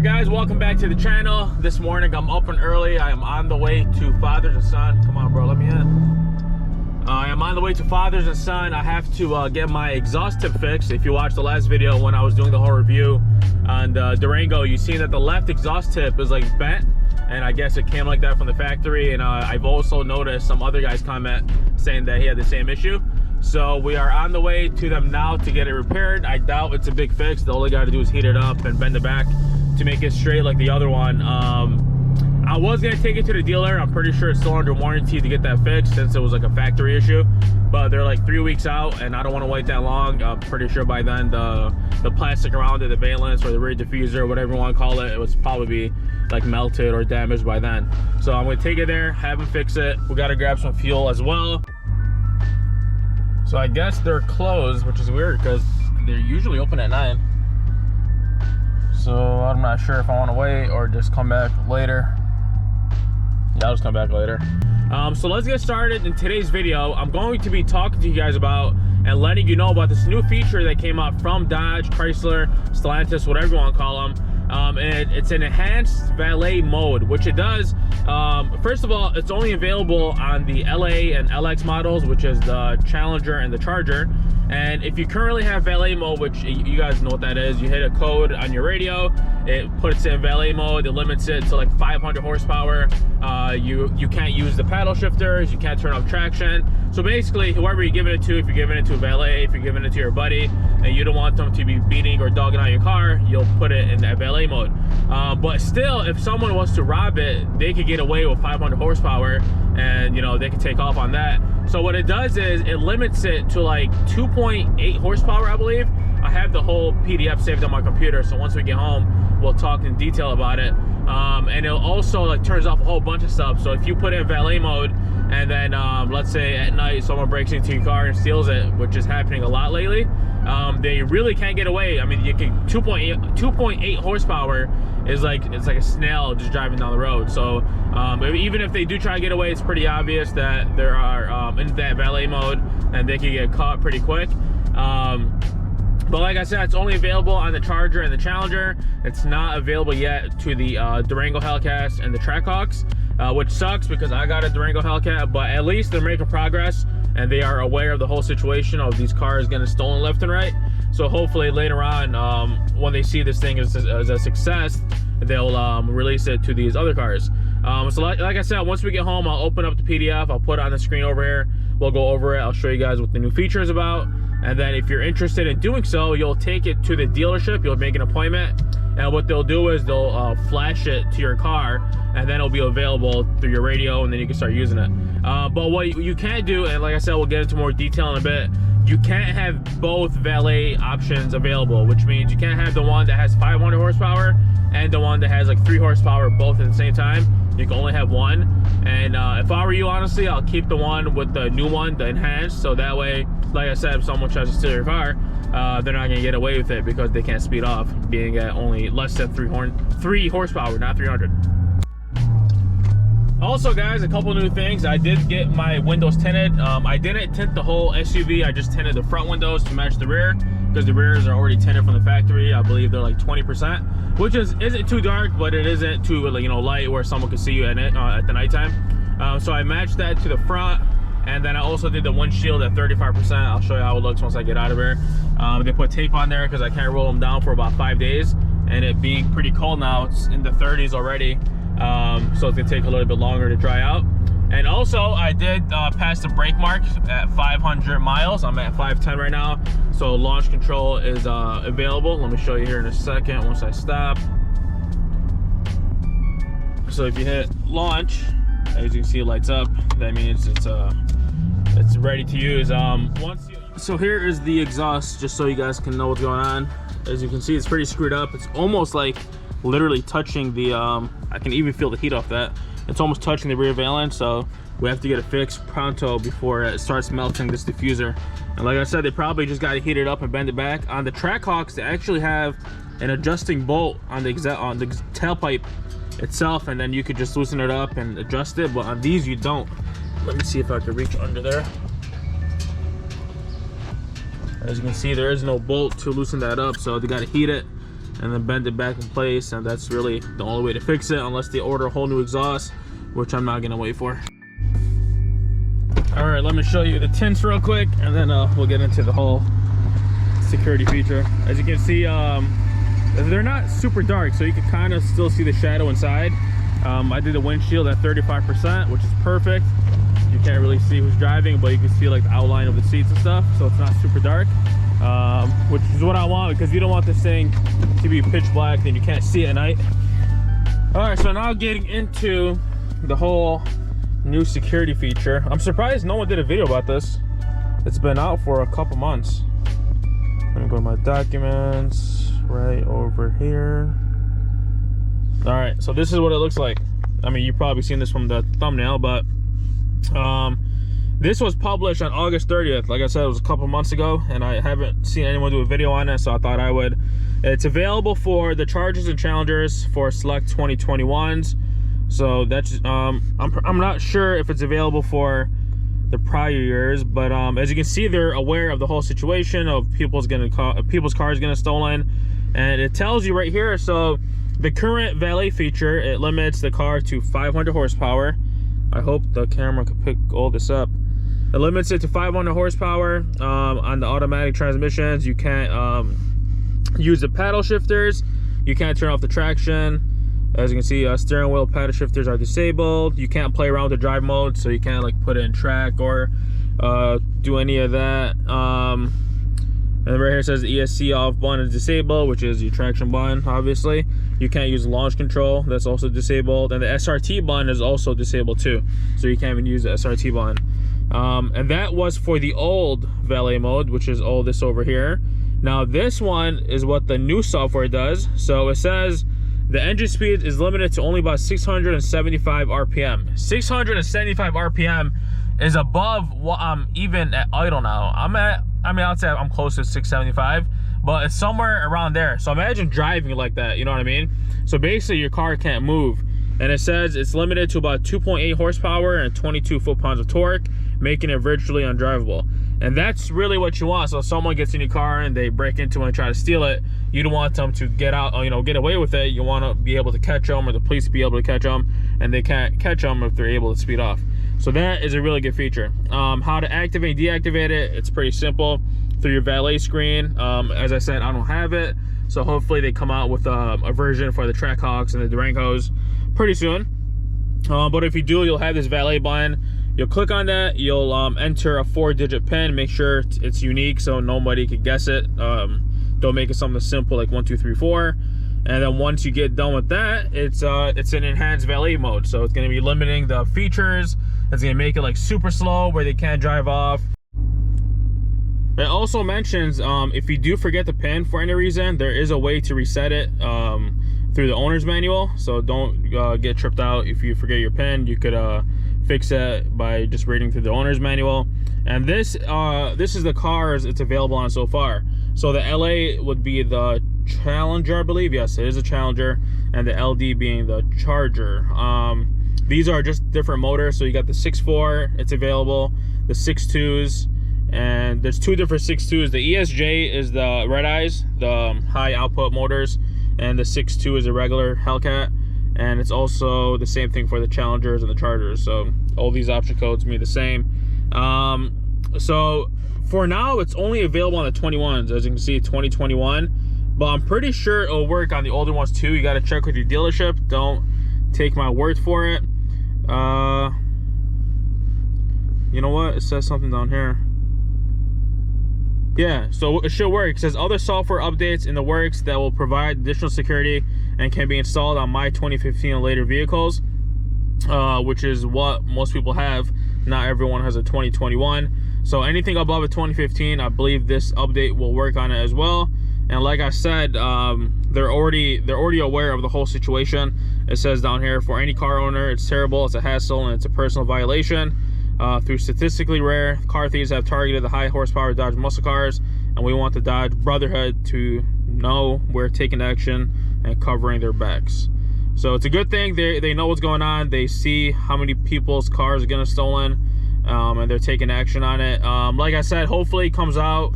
Alright guys, welcome back to the channel. This morning I'm up and early. I am on the way to Fathers and Son. Come on bro, let me in. I am on the way to Fathers and Son. I have to get my exhaust tip fixed. If you watched the last video when I was doing the whole review on the Durango, you seen that the left exhaust tip is like bent, and I guess it came like that from the factory. And I've also noticed some other guys comment saying that he had the same issue. So we are on the way to them now to get it repaired. I doubt it's a big fix. The only got to do is heat it up and bend it back to make it straight like the other one. I was gonna take it to the dealer. I'm pretty sure it's still under warranty to get that fixed since it was like a factory issue, but they're like 3 weeks out and I don't want to wait that long. I'm pretty sure by then the plastic around it, the valence or the rear diffuser, whatever you want to call it, it was probably be like melted or damaged by then. So I'm gonna take it there, have them fix it. We got to grab some fuel as well. So I guess they're closed, which is weird because they're usually open at 9. So I'm not sure if I want to wait or just come back later. Yeah, I'll just come back later. So let's get started. In today's video, I'm going to be talking to you guys about and letting you know about this new feature that came out from Dodge, Chrysler, Stellantis, whatever you want to call them. And it's an enhanced valet mode, which it does. First of all, it's only available on the LA and LX models, which is the Challenger and the Charger. And if you currently have valet mode, which you guys know what that is, you hit a code on your radio, it puts it in valet mode, it limits it to like 500 horsepower. You can't use the paddle shifters, you can't turn off traction. So basically, whoever you're giving it to, if you're giving it to a valet, if you're giving it to your buddy, and you don't want them to be beating or dogging out your car, you'll put it in that valet mode. But still, if someone was to rob it, they could get away with 500 horsepower, and you know, they can take off on that. So what it does is it limits it to like 2.8 horsepower, I believe. I have the whole PDF saved on my computer, so once we get home, we'll talk in detail about it. And it also like turns off a whole bunch of stuff. So if you put it in valet mode, and then let's say at night someone breaks into your car and steals it, which is happening a lot lately, they really can't get away. I mean, you can 2.8 horsepower is like, it's like a snail just driving down the road. So even if they do try to get away, it's pretty obvious that there are in that valet mode and they can get caught pretty quick. But like I said, it's only available on the Charger and the Challenger. It's not available yet to the Durango Hellcats and the Trackhawks, which sucks because I got a Durango Hellcat, but at least they're making progress and they are aware of the whole situation of these cars getting stolen left and right. So hopefully later on, when they see this thing as a success, they'll release it to these other cars. So like I said, once we get home, I'll open up the PDF, I'll put it on the screen over here, we'll go over it, I'll show you guys what the new feature is about. And then if you're interested in doing so, you'll take it to the dealership, you'll make an appointment, and what they'll do is they'll flash it to your car, and then it'll be available through your radio, and then you can start using it. But what you can't do, and like I said, we'll get into more detail in a bit, you can't have both valet options available, which means you can't have the one that has 500 horsepower and the one that has like 3 horsepower both at the same time. You can only have one. And if I were you, honestly, I'll keep the one with the new one, the enhanced, so that way, like I said, if someone tries to steal your car, they're not gonna get away with it because they can't speed off, being at only less than 3 horsepower, not 300. Also guys, a couple new things. I did get my windows tinted. I didn't tint the whole SUV, I just tinted the front windows to match the rear, because the rears are already tinted from the factory. I believe they're like 20%, which isn't too dark, but it isn't too, you know, light where someone can see you at the nighttime. So I matched that to the front, and then I also did the windshield at 35%. I'll show you how it looks once I get out of here. They put tape on there because I can't roll them down for about 5 days, and it being pretty cold now, it's in the 30s already. So it's gonna take a little bit longer to dry out. And also I did pass the brake mark at 500 miles. I'm at 510 right now, so launch control is available. Let me show you here in a second once I stop. So if you hit launch, as you can see, it lights up. That means it's ready to use. So here is the exhaust, just so you guys can know what's going on. As you can see, it's pretty screwed up. It's almost like literally touching the I can even feel the heat off that. It's almost touching the rear valence, so we have to get it fixed pronto before it starts melting this diffuser. And like I said, they probably just got to heat it up and bend it back. On the Trackhawks, they actually have an adjusting bolt on the tailpipe itself, and then you could just loosen it up and adjust it, but on these you don't. Let me see if I can reach under there. As you can see, there is no bolt to loosen that up, so they got to heat it and then bend it back in place, and that's really the only way to fix it, unless they order a whole new exhaust, which I'm not gonna wait for. All right, let me show you the tints real quick, and then we'll get into the whole security feature. As you can see, they're not super dark, so you can kind of still see the shadow inside. I did the windshield at 35%, which is perfect. You can't really see who's driving, but you can see like the outline of the seats and stuff, so it's not super dark, which is what I want, because you don't want this thing to be pitch black and you can't see at night. All right, so now getting into the whole new security feature. I'm surprised no one did a video about this. It's been out for a couple months. I'm gonna go to my documents right over here. All right, so this is what it looks like. I mean, you've probably seen this from the thumbnail, but this was published on August 30th. Like I said, it was a couple months ago, and I haven't seen anyone do a video on it, so I thought I would. It's available for the Chargers and Challengers for select 2021s. So that's I'm not sure if it's available for the prior years, but as you can see, they're aware of the whole situation of people's cars getting stolen, and it tells you right here. So the current valet feature, it limits the car to 500 horsepower. I hope the camera can pick all this up. It limits it to 500 horsepower on the automatic transmissions. You can't use the paddle shifters. You can't turn off the traction. As you can see, steering wheel paddle shifters are disabled. You can't play around with the drive mode, so you can't like put it in track or do any of that. And right here it says the ESC off button is disabled, which is your traction button, obviously. You can't use launch control, that's also disabled. And the SRT button is also disabled too, so you can't even use the SRT button. And that was for the old valet mode, which is all this over here. Now this one is what the new software does. So it says the engine speed is limited to only about 675 RPM. 675 RPM is above what I'm even at idle now. I'd say I'm close to 675, but it's somewhere around there. So imagine driving like that, you know what I mean? So basically your car can't move. And it says it's limited to about 2.8 horsepower and 22 foot-pounds of torque, making it virtually undrivable. And that's really what you want. So if someone gets in your car and they break into it and try to steal it, you don't want them to get out, or, you know, get away with it. You want to be able to catch them, or the police be able to catch them, and they can't catch them if they're able to speed off. So that is a really good feature. How to activate and deactivate it, it's pretty simple. Through your valet screen. As I said, I don't have it, so hopefully they come out with a version for the Trackhawks and the Durangos pretty soon. But if you do, you'll have this valet button. You'll click on that, you'll enter a 4-digit PIN. Make sure it's unique so nobody can guess it. Don't make it something simple like 1, 2, 3, 4. And then once you get done with that, it's an enhanced valet mode. So it's going to be limiting the features. It's going to make it like super slow where they can't drive off. It also mentions if you do forget the PIN for any reason, there is a way to reset it through the owner's manual. So don't get tripped out if you forget your PIN. You could fix it by just reading through the owner's manual. And this is the cars it's available on so far. So the LA would be the Challenger, I believe. Yes, it is a Challenger, and the LD being the Charger. These are just different motors. So you got the 6.4, it's available, the 6.2s, and there's two different 6.2s. The ESJ is the Redeyes, the high output motors, and the 6.2 is a regular Hellcat. And it's also the same thing for the Challengers and the Chargers. So all these option codes mean the same. So for now, it's only available on the 21s, as you can see, 2021. But I'm pretty sure it'll work on the older ones too. You got to check with your dealership. Don't take my word for it. You know what? It says something down here. Yeah, so it should work. It says other software updates in the works that will provide additional security and can be installed on my 2015 and later vehicles, which is what most people have. Not everyone has a 2021. So anything above a 2015, I believe this update will work on it as well. And like I said, they're already aware of the whole situation. It says down here, for any car owner, it's terrible, it's a hassle, and it's a personal violation. Through statistically rare, car thieves have targeted the high horsepower Dodge muscle cars, and we want the Dodge Brotherhood to know we're taking action and covering their backs. So it's a good thing. They know what's going on. They see how many people's cars are getting stolen, and they're taking action on it. Like I said, hopefully it comes out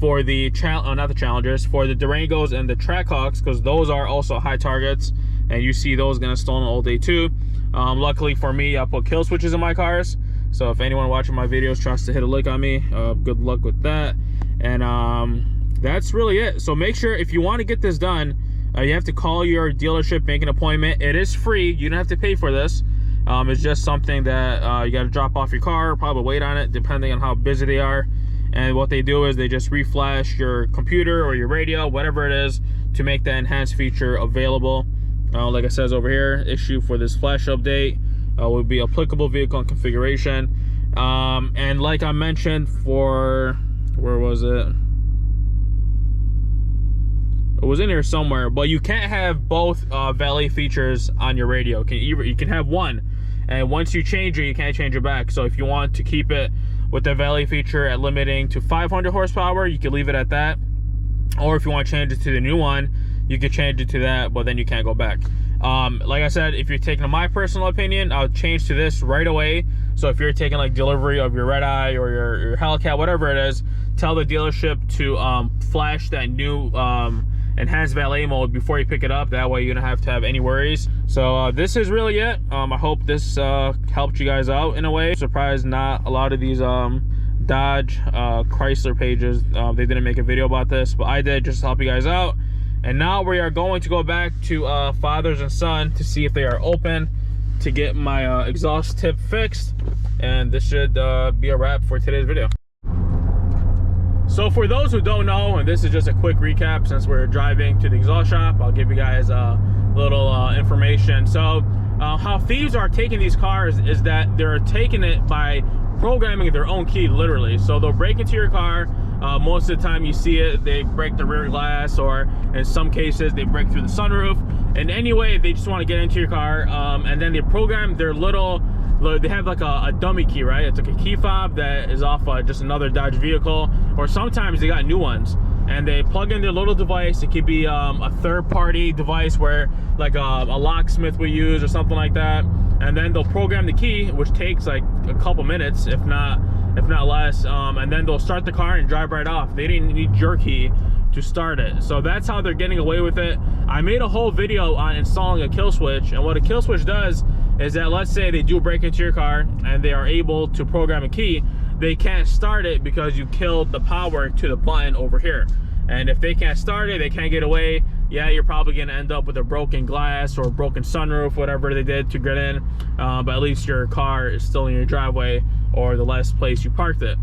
for the not the Challengers, for the Durangos and the Trackhawks, because those are also high targets, and you see those gonna stolen all day too. Luckily for me, I put kill switches in my cars, so if anyone watching my videos tries to hit a lick on me, good luck with that. And that's really it. So make sure, if you want to get this done, you have to call your dealership, make an appointment. It is free. You don't have to pay for this. It's just something that you got to drop off your car, probably wait on it depending on how busy they are. And what they do is they just reflash your computer or your radio, whatever it is, to make that enhanced feature available. Like it says over here, issue for this flash update will be applicable vehicle and configuration. And like I mentioned, for, where was it? It was in here somewhere, but you can't have both valet features on your radio. You can have one, and once you change it, you can't change it back. So if you want to keep it with the valet feature at limiting to 500 horsepower, you can leave it at that. Or if you want to change it to the new one, you can change it to that, but then you can't go back. Like I said, if you're taking my personal opinion, I'll change to this right away. So if you're taking like delivery of your Redeye or your Hellcat, whatever it is, tell the dealership to flash that new enhanced valet mode before you pick it up. That way you don't have to have any worries. So this is really it. I hope this helped you guys out in a way. Surprised not a lot of these Dodge Chrysler pages, they didn't make a video about this, but I did, just to help you guys out. And now we are going to go back to Fathers and Son to see if they are open to get my exhaust tip fixed. And this should be a wrap for today's video. So for those who don't know, and this is just a quick recap since we're driving to the exhaust shop, I'll give you guys a little information. So how Thieves are taking these cars is that they're taking it by programming their own key, literally. So they'll break into your car. Most of the time you see it, they break the rear glass, or in some cases they break through the sunroof. And anyway, they just want to get into your car, and then they program their little, they have like a dummy key, right? It's like a key fob that is off just another Dodge vehicle, or sometimes they got new ones, and they plug in their little device. It could be a third-party device where like a locksmith will use or something like that, and then they'll program the key, which takes like a couple minutes, if not less, and then they'll start the car and drive right off. They didn't need your key to start it. So that's how they're getting away with it. I made a whole video on installing a kill switch, and what a kill switch does is that, let's say they do break into your car and they are able to program a key, they can't start it because you killed the power to the button over here. And if they can't start it, they can't get away. Yeah, you're probably gonna end up with a broken glass or a broken sunroof, whatever they did to get in, but at least your car is still in your driveway or the last place you parked it.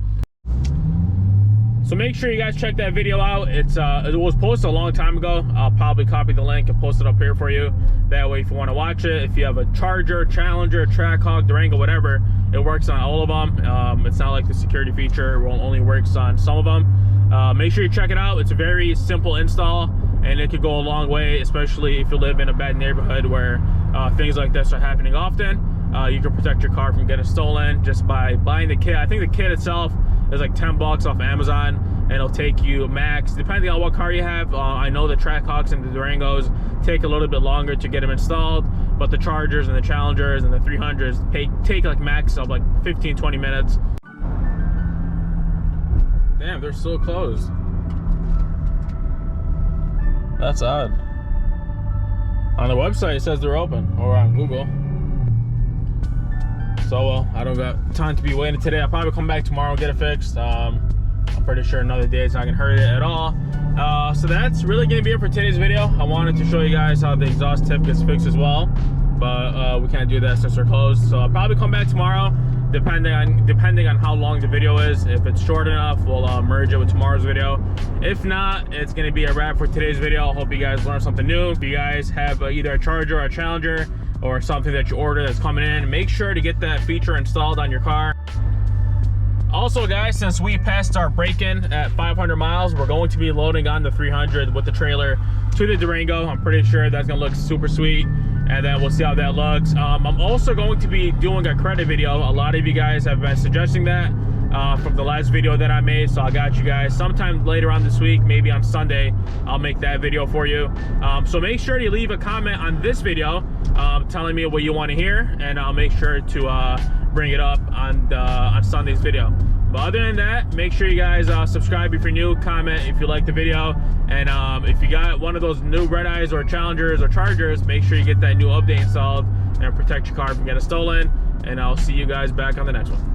So make sure you guys check that video out. It was posted a long time ago. I'll probably copy the link and post it up here for you. That way, if you want to watch it, if you have a Charger, Challenger, Trackhawk, Durango, whatever, it works on all of them. It's not like the security feature only works on some of them. Make sure you check it out. It's a very simple install, and it could go a long way, especially if you live in a bad neighborhood where things like this are happening often. You can protect your car from getting stolen just by buying the kit. I think the kit itself is like 10 bucks off Amazon, and it'll take you max, depending on what car you have. I know the Trackhawks and the Durangos take a little bit longer to get them installed, but the Chargers and the Challengers and the 300s take like max of like 15-20 minutes. Damn, they're still closed. That's odd. On the website it says they're open, or on Google. So well, I don't got time to be waiting today. I'll probably come back tomorrow and get it fixed. I'm pretty sure another day it's not gonna hurt it at all. So that's really gonna be it for today's video. I wanted to show you guys how the exhaust tip gets fixed as well, but we can't do that since they're closed. So I'll probably come back tomorrow, depending on how long the video is. If it's short enough, we'll merge it with tomorrow's video. If not, it's gonna be a wrap for today's video. I hope you guys learned something new. If you guys have either a Charger or a Challenger, or something that you order that's coming in, make sure to get that feature installed on your car. Also guys, since we passed our break-in at 500 miles, we're going to be loading on the 300 with the trailer to the Durango. I'm pretty sure that's gonna look super sweet, and then we'll see how that looks. I'm also going to be doing a credit video. A lot of you guys have been suggesting that from the last video that I made, so I got you guys. Sometime later on this week, maybe on Sunday, I'll make that video for you. So make sure to leave a comment on this video telling me what you want to hear, and I'll make sure to bring it up on Sunday's video. But other than that, make sure you guys subscribe if you're new, comment if you like the video, and if you got one of those new Redeyes or Challengers or Chargers, make sure you get that new update installed and protect your car from getting stolen. And I'll see you guys back on the next one.